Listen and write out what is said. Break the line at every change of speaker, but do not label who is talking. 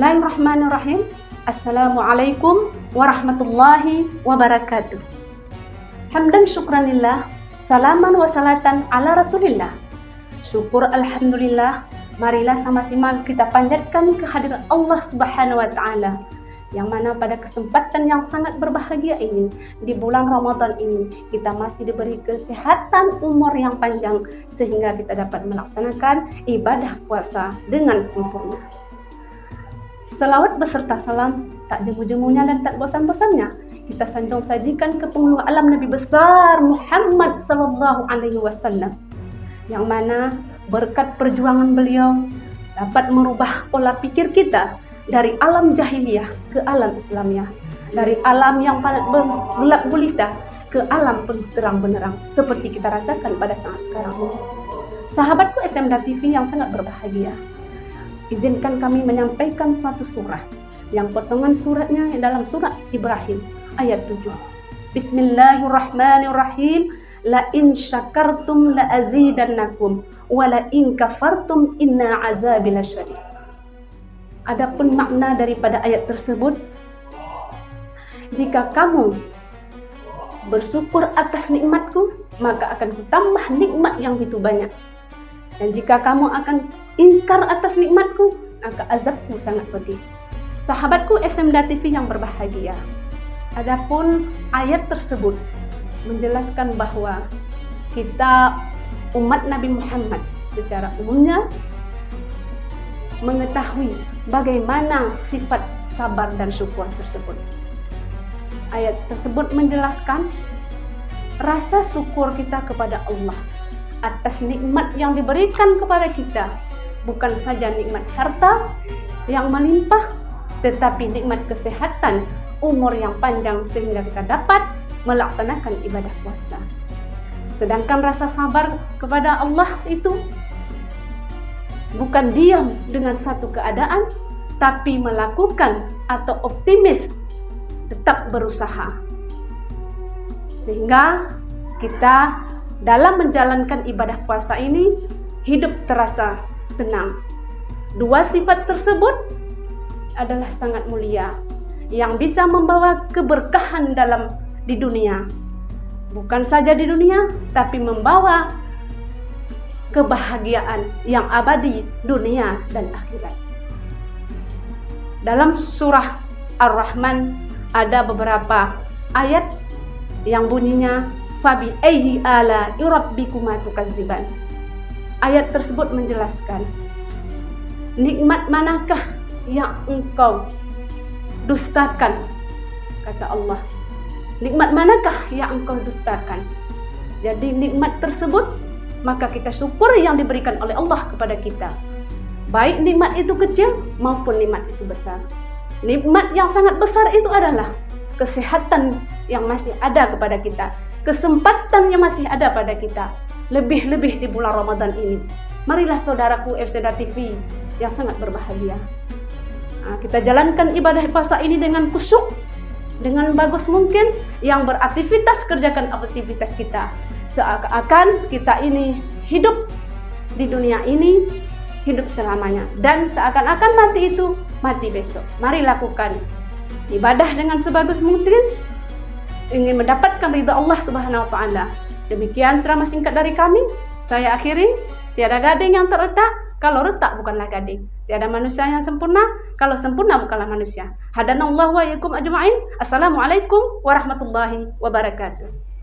Bismillahirrahmanirrahim. Assalamualaikum warahmatullahi wabarakatuh. Hamdan syukranillah, salaman wa salatan ala rasulillah. Syukur alhamdulillah, marilah sama-sama kita panjatkan kehadiran Allah Subhanahu wa Ta'ala, yang mana pada kesempatan yang sangat berbahagia ini, di bulan Ramadan ini, kita masih diberi kesehatan umur yang panjang sehingga kita dapat melaksanakan ibadah puasa dengan sempurna. Selawat beserta salam tak jemu-jemunya dan tak bosan-bosannya kita sanjung sajikan ke penghulu alam Nabi besar Muhammad sallallahu alaihi wasallam, yang mana berkat perjuangan beliau dapat merubah pola pikir kita dari alam jahiliyah ke alam Islamiyah, dari alam yang gelap gulita ke alam penuh terang benderang seperti kita rasakan pada saat sekarang ini. Sahabatku SMDA TV yang sangat berbahagia, izinkan kami menyampaikan suatu surah yang potongan suratnya dalam surat Ibrahim ayat 7. Bismillahirrahmanirrahim. La in syakartum la azidannakum wa la in kafartum inna azabi lasyadid. Adapun makna daripada ayat tersebut, jika kamu bersyukur atas nikmatku, maka akan kutambah nikmat yang begitu banyak. Dan jika kamu akan ingkar atas nikmatku, maka azabku sangat pedih. Sahabatku SMDA TV yang berbahagia, adapun ayat tersebut menjelaskan bahwa kita umat Nabi Muhammad secara umumnya mengetahui bagaimana sifat sabar dan syukur tersebut. Ayat tersebut menjelaskan rasa syukur kita kepada Allah atas nikmat yang diberikan kepada kita, bukan saja nikmat harta yang melimpah, tetapi nikmat kesehatan, umur yang panjang sehingga kita dapat melaksanakan ibadah puasa. Sedangkan rasa sabar kepada Allah itu bukan diam dengan satu keadaan, tapi melakukan atau optimis, tetap berusaha. Sehingga kita dalam menjalankan ibadah puasa ini hidup terasa tenang. Dua sifat tersebut adalah sangat mulia yang bisa membawa keberkahan di dunia. Bukan saja di dunia, tapi membawa kebahagiaan yang abadi dunia dan akhirat. Dalam surah Ar-Rahman ada beberapa ayat yang bunyinya fabi ayyi ala rabbikuma tukadziban. Ayat tersebut menjelaskan, nikmat manakah yang engkau dustakan, kata Allah. Nikmat manakah yang engkau dustakan? Jadi nikmat tersebut, maka kita syukur yang diberikan oleh Allah kepada kita, baik nikmat itu kecil maupun nikmat itu besar. Nikmat yang sangat besar itu adalah kesehatan yang masih ada kepada kita, kesempatan yang masih ada pada kita, lebih-lebih di bulan Ramadan ini. Marilah saudaraku SMDA TV yang sangat berbahagia, kita jalankan ibadah puasa ini dengan khusyuk, dengan bagus mungkin, yang beraktivitas kerjakan aktivitas kita seakan-akan kita ini hidup di dunia ini, hidup selamanya, dan seakan-akan mati itu mati besok. Mari lakukan ibadah dengan sebagus mungkin, ingin mendapatkan ridha Allah Subhanahu wa Ta'ala. Demikian ceramah singkat dari kami. Saya akhiri, tiada gading yang terletak kalau retak bukanlah gading. Tiada manusia yang sempurna kalau sempurna bukanlah manusia. Hadanallahu wa iyyakum ajma'in. Assalamualaikum warahmatullahi wabarakatuh.